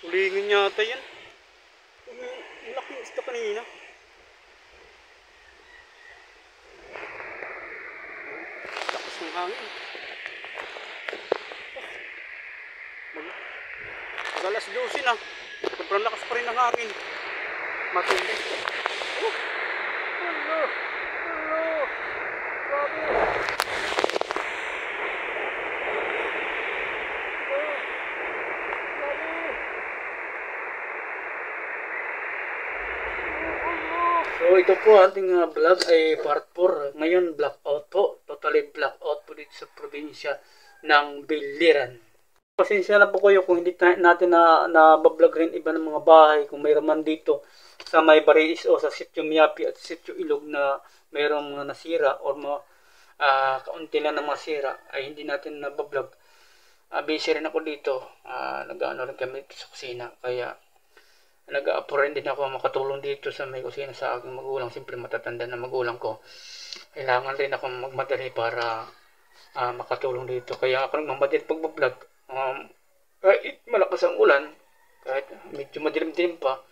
Tulingin yata yan. Laki ng isda kanina. Lakas ng hangin. Mag-alas 12 na. Sobrang lakas pa rin ng hangin. Matindi. Oh! Hello! Hello! Grabe! So ito po ating vlog ay part 4. Ngayon blackout po. Totally blackout po dito sa probinsya ng Biliran. Pasensya na po kayo kung hindi natin na-vlog rin iba ng mga bahay. Kung mayroon man dito sa may Bariis o sa Sitio Miyapi at Sitio Ilog na mayroong mga nasira o kaunti lang na masira ay hindi natin na-vlog. Busy rin ako dito. Nag-ano rin kami sa kusina. Kaya nag-a-appro rin din ako makatulong dito sa may kusina sa aking magulang. Siyempre matatanda na magulang ko. Kailangan rin ako magmadali para makatulong dito. Kaya ako nagmamadali pag-vlog. Kahit malakas ang ulan, kahit medyo madilim-dilim pa,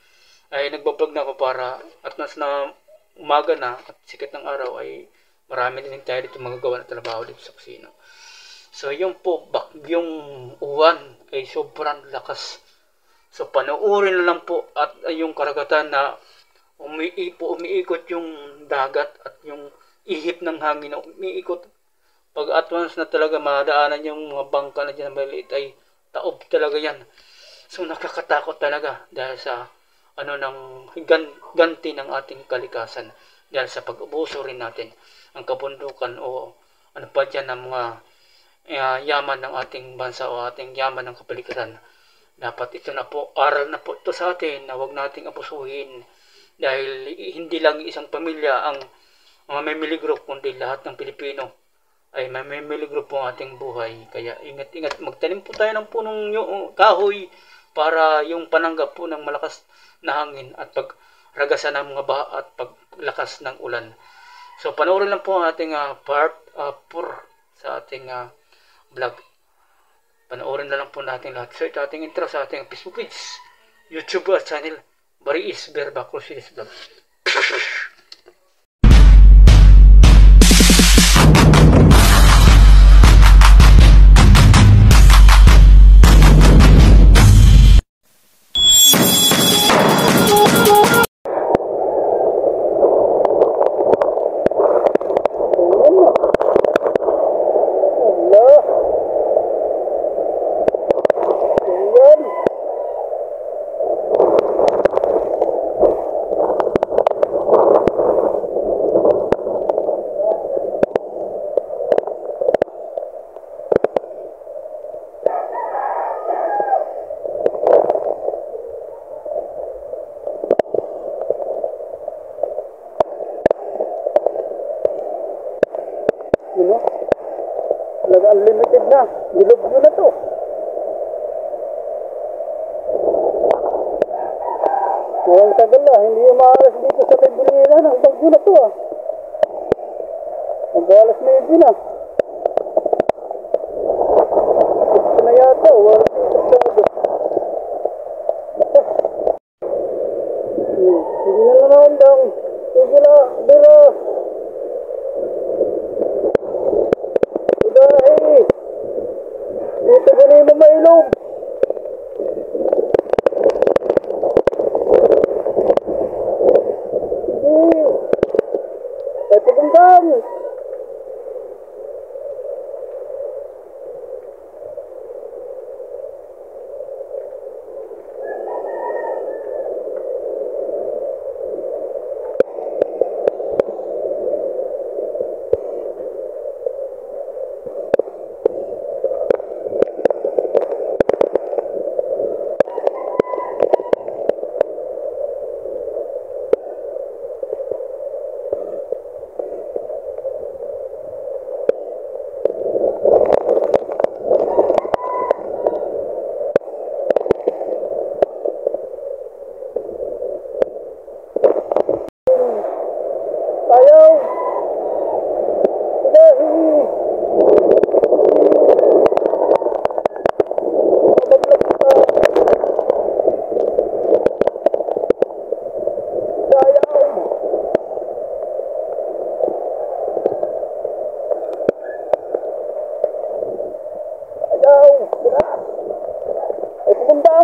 ay nagbablog na ako para at mas na umaga na at sikat ng araw ay marami din tayo dito magagawa na trabaho dito sa kusina. So yung po, bagyong uwan ay sobrang lakas. So panoorin na lang po at yung karagatan na umiikot yung dagat at yung ihip ng hangin na umiikot. Pag at once na talaga madaanan yung mga bangka na dyan na maliit ay taob talaga yan. So nakakatakot talaga dahil sa ng ganti ng ating kalikasan. Dahil sa pag-ubuso rin natin ang kabundukan o ano pa dyan ng mga yaman ng ating bansa o ating yaman ng kapaligiran. Dapat ito na po, aral na po ito sa atin na huwag nating abusuhin dahil hindi lang isang pamilya ang mamimili group kundi lahat ng Pilipino ay mamimili group po ang ating buhay. Kaya ingat-ingat, magtanim po tayo ng punong kahoy para yung pananggap po ng malakas na hangin at pagragasan ng mga baha at paglakas ng ulan. So panoorin lang po ang ating part 4 sa ating vlog. Panoorin na lang po natin lahat. So ito ating intro sa ating Facebook page, YouTube channel, Bariis Verba Crucis Vlog. Unlimited na. Bilog nyo na to. Walang tagal na. Hindi yung maalas dito sa may Biliran. Ang bagyo na to Mag-alas na yun na. Ito na yata. Walang dito hindi na naman lang. Sige na. Bila. Dito ganun na mailog. Ay pagandang.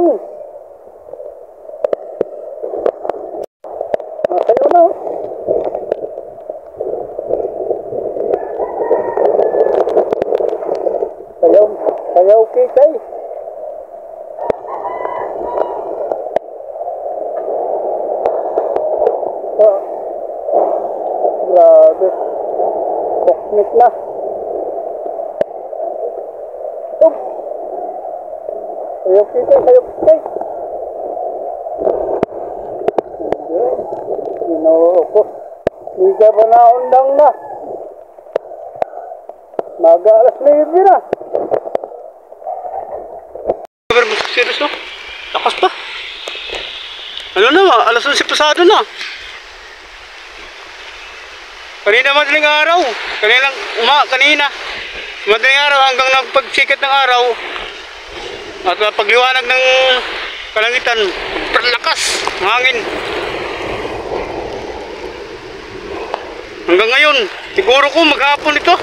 lang. Sayo na. Sayaw kikay. Grabe. Teknik na. Sayaw kikay, sayaw kikay. Ginoo ko. Di ka ba naundang na? Mag-alas na yun na. Serious no? Lakas pa. Ano na, alas 11 pasado na. Kanina madaling araw. Kanina. Madaling araw hanggang nagpagsikat ng araw. At pagliwanag ng kalangitan, lakas ng hangin. Hanggang ngayon, siguro ko maghapon ito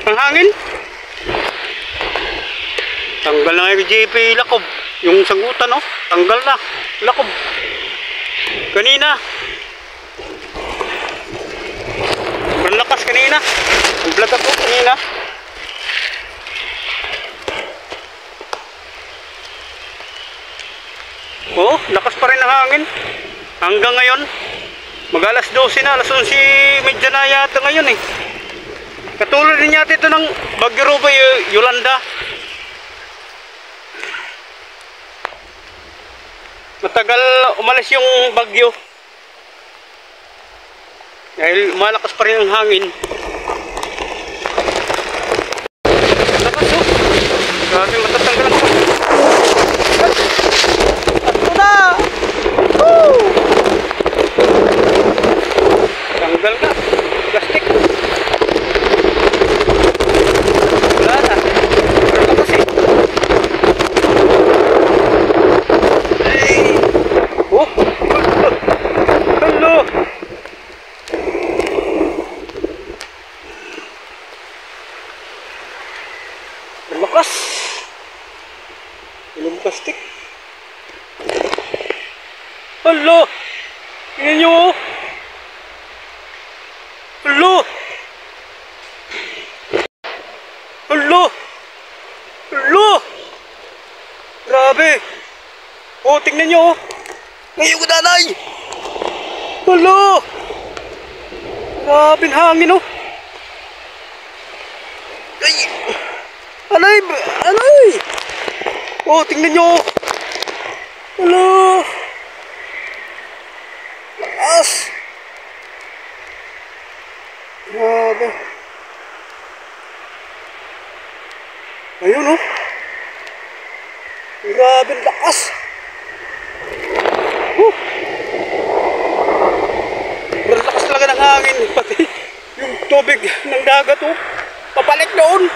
ang hangin. Tanggal na yung JP Lakob. Yung sagutan, no? Tanggal na. Lakob. Kanina. Sobrang lakas kanina. Ang vlog ako kanina. Oh, lakas pa rin ang hangin. Hanggang ngayon. Mag-alas 12 na. Alas 11 medya na yata ngayon eh. Katulad din yata ito ng Bagyo Robay, Yolanda. Matagal umalis yung bagyo. Dahil malakas pa rin ang hangin. Lakas oh. Grabe matatanggal ang hangin. Ito na! Woo! Tanggal na. Plastic. Wala na. Pero lakas eh. Hello! Malakas! Ilong plastic. Hello! Tingnan nyo oh! Hello! Hello! Hello! Grabe! Oh, tingnan nyo oh! Ngayon ko nanay! Hello! Grabe ang hangin oh! Ay! Anay! Anay! Oh, tingnan nyo! Hello! Lakas! Grabe! Ayun oh! Grabe ang lakas! Lakas talaga ng hangin, pati yung tubig ng dagat oh, papalik doon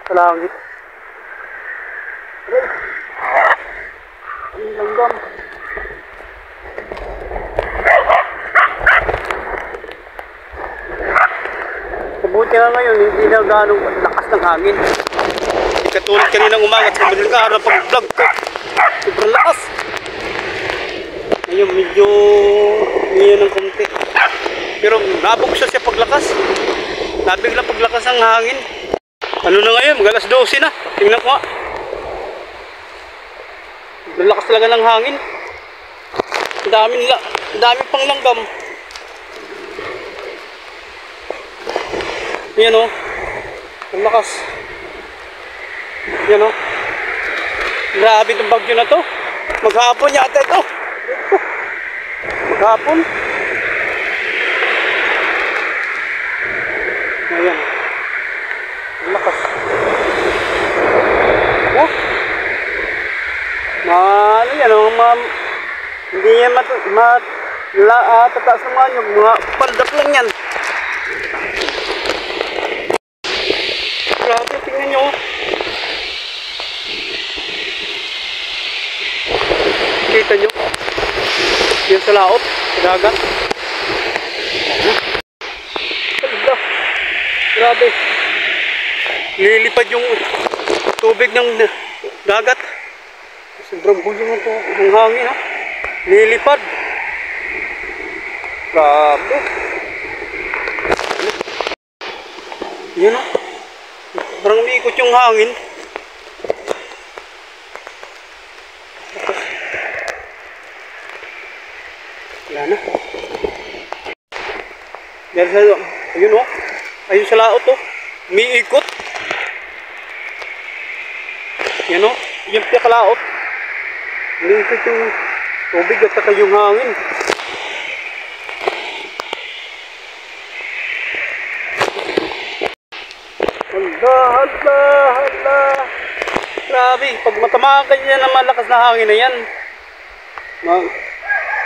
sa langit. Ang langgam. Mabuti nga ngayon, hindi na ganong lakas ng hangin. Hindi katulad kaninang umaga sa madaling araw pag-vlog ko. Sobrang lakas. Ngayon medyo ngayon ng konti. Pero nabugsa siya paglakas. Nabigla paglakas ang hangin. Ano na ngayon? Mag-alas 12 na. Tingnan ko nga. Lakas talaga ng hangin. Ang dami pang langgam. Yan o. Ang lakas. Yan o. Grabe itong bagyo na to. Maghapon yata ito. Maghapon. Ayan. Ang lakas. Oh. Ano yan o. Hindi yan tataas naman yung mga paldak lang yan. Grabe, tingnan nyo. Kita nyo. Yan sa laot, sa dagat. Grabe. Lilipad yung tubig ng dagat. Sobrang bulim ng hangin, ha? Nilipad. Grabe. Yan, ha? Parang umiikot yung hangin. Wala na. Dahil sa, ayun, oh. Ayun sa laot, oh. Umiikot. Yan, oh. Yung pinakalaot. Umiikot yung tubig at saka yung hangin. Hala. Grabe, pag matamaan ka niya ng malakas na hangin na yan,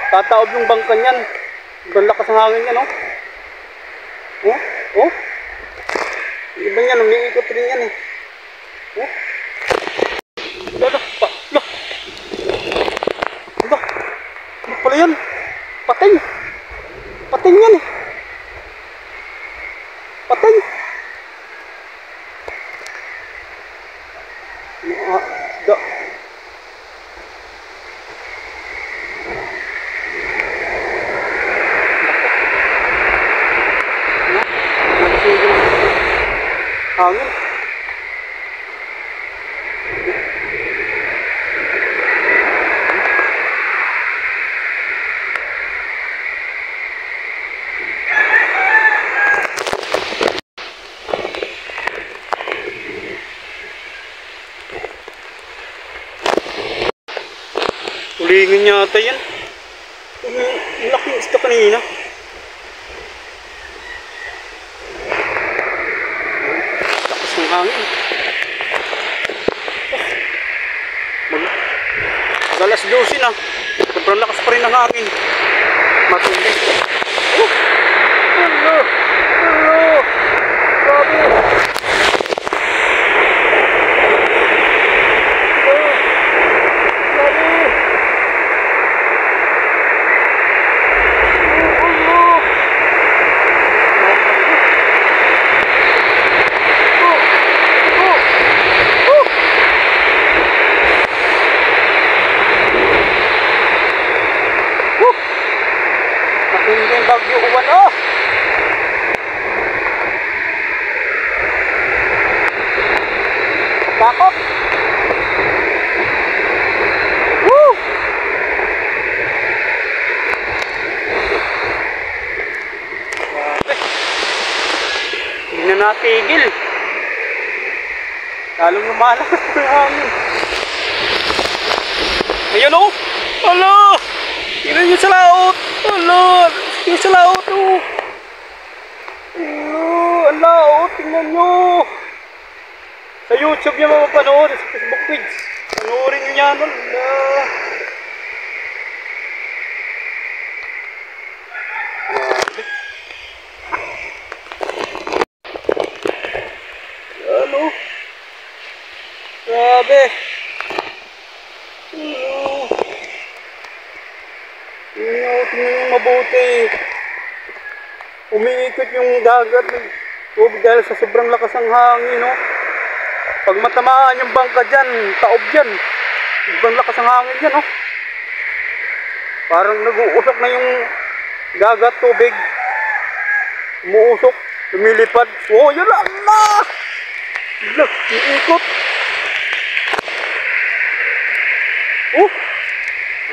tataob yung bangka niyan. Ang lakas ng hangin yan, oh. Oh. Iba niyan, umiikot rin yan, eh. Oh. Ano pala yan? Pating yan, eh. Pating. Da. Hangin. Ulingin yata yan. Yung laking isda kanina. Lakas ng hangin. Mag-alas 12 na. Sobrang lakas pa rin ng hangin. Matindi. Hello. Grabe. Hindi bagyo uwan, oh. Takot. Woo! Hindi na natigil. Lalong lumalakas pa yung hangin. Ayun, oh. Hala! Tingnan nyo sa laot. Hala! Tingnan sa laot, oh. Ang laot. Tingnan nyo. Sa YouTube nyo mapapanood. Sa Facebook page. Panoorin nyo yan. Hala. Ano? Grabe. Tingnan yung mabuti. Umiikot yung dagat ng tubig dahil sa sobrang lakas ng hangin, no? Pag matamaan yung bangka dyan, taob yan. Sobrang lakas ng hangin dyan, no? Parang nag-uusok na yung dagat, tubig. Umuusok, lumilipad. Oh, yun lang na! Umiikot. Oh,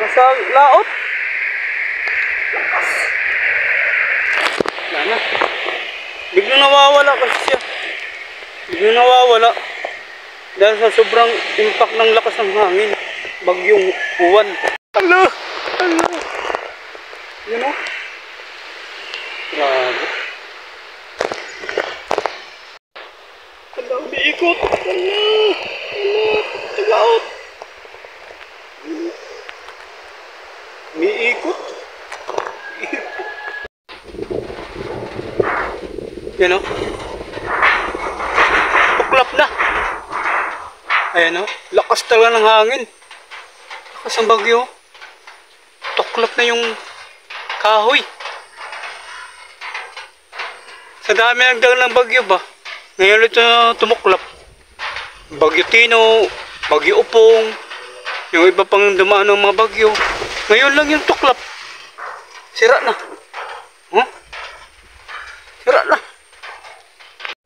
nasa laot. Lakas. Wala na. Biglang nawawala kasi siya. Biglang nawawala. Dahil sa sobrang impact ng lakas ng hangin. Bagyong uwan. Hala! Yun, o. Grabe. Hala, umiikot. Hala! Tagaot. Umiikot. Yan, o. Tuklap na. Ayan, o. Lakas talaga ng hangin. Lakas ang bagyo. Tuklap na yung kahoy. Sa dami nagdagan ng bagyo ba? Ngayon ito tumuklap. Bagyo Tino, Bagyo Upong, yung iba pang dumaan ng mga bagyo. Ngayon lang yung tuklap. Sira na. Huh? Sira na.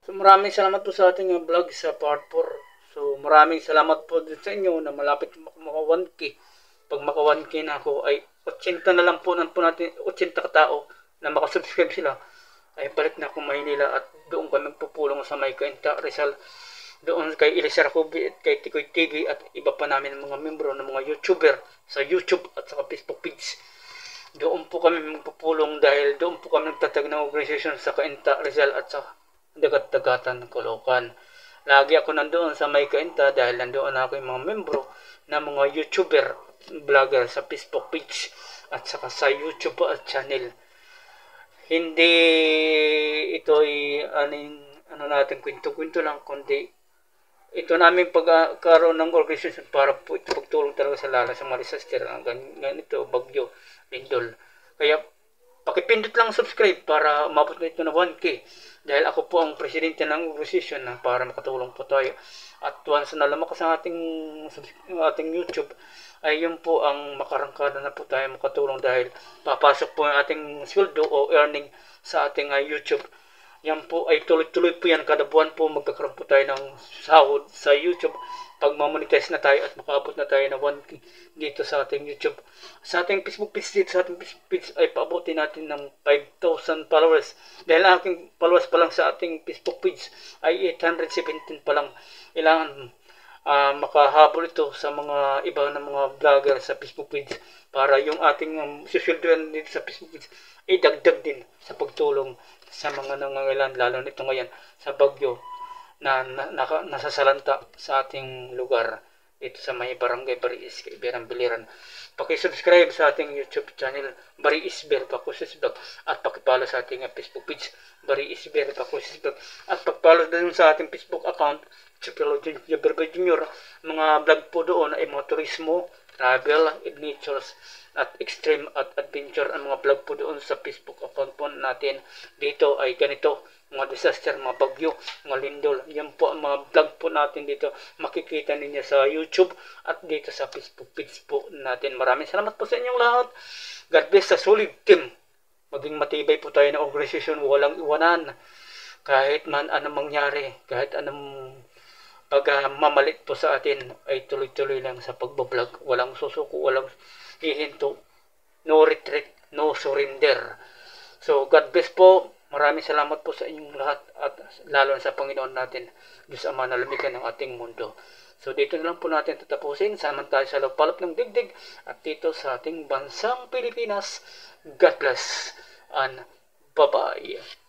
So maraming salamat po sa ating vlog sa part 4. So maraming salamat po din sa inyo na malapit maka 1K. Pag maka 1K na ako ay 80 na lang po natin, 80 katao na makasubscribe sila. Ay balik na ako Maynila at doon kami magpupulong sa may Cainta, Rizal. Doon kay Elisar Kubi at kay Tikoy TV at iba pa namin mga membro ng mga YouTuber sa YouTube at sa Facebook page. Doon po kami magpupulong dahil doon po kami nagtatag ng organization sa Cainta, Rizal at sa Dagat-Dagatan, Caloocan. Lagi ako nandoon sa may Cainta dahil nandoon ako yung mga membro na mga YouTuber, vlogger sa Facebook page at saka sa YouTube channel. Hindi ito ay ano natin kwento-kwento lang, kundi ito namin pagkaroon ng organization para po ito pagtulong talaga sa lala sa mga disaster ganito, bagyo, lindol. Kaya pakipindot lang subscribe para umabot na ito na 1K dahil ako po ang presidente ng organization na para makatulong po tayo. At once na lumakas ang ating YouTube ay yun po ang makarangkada na po tayo makatulong dahil papasok po ang ating sweldo o earning sa ating YouTube. Yan po ay tuloy-tuloy po yan. Kada buwan po magkakaroon po tayo ng sahod sa YouTube. Pag mamonetize na tayo at makaabot na tayo ng 1K dito sa ating YouTube. Sa ating Facebook page dito, sa ating Facebook page ay paabutin natin ng 5,000 followers. Dahil ang aking followers pa lang sa ating Facebook page ay 817 pa lang. Kailangan makahabol ito sa mga iba na mga vlogger sa Facebook page para yung ating susunduan dito sa Facebook page ay dagdag din sa pagtulong sa mga nangangailangan, lalo nito ngayon sa bagyo na nasasalanta sa ating lugar dito sa may barangay Bariis, Kaibiran, Biliran. Paki-subscribe sa ating YouTube channel Bariis Bear Pakusis Vlog at paki-follow sa ating Facebook page Bariis Bear Pakusis Vlog at paki-follow din sa ating Facebook account Chipelo Junior. Mga vlog po doon ay mga turismo, travel, adventures at extreme at adventure. Ang mga vlog po doon sa Facebook account po natin dito ay ganito, mga disaster, mga bagyo, mga lindol. Yan po ang mga vlog po natin dito. Makikita ninyo sa YouTube at dito sa Facebook page po natin. Maraming salamat po sa inyong lahat. God bless sa solid team. Maging matibay po tayo ng organization, walang iwanan. Kahit man anong mangyari, kahit anong mamalit po sa atin ay tuloy-tuloy lang sa pagbablog. Walang susuko, walang hihinto, no retreat, no surrender. So God bless po. Maraming salamat po sa inyong lahat at lalo sa Panginoon natin, Diyos Ama na lumikha ng ating mundo. So dito na lang po natin tatapusin. Sama tayo sa lupalop ng digdig at dito sa ating bansang Pilipinas. God bless and bye-bye.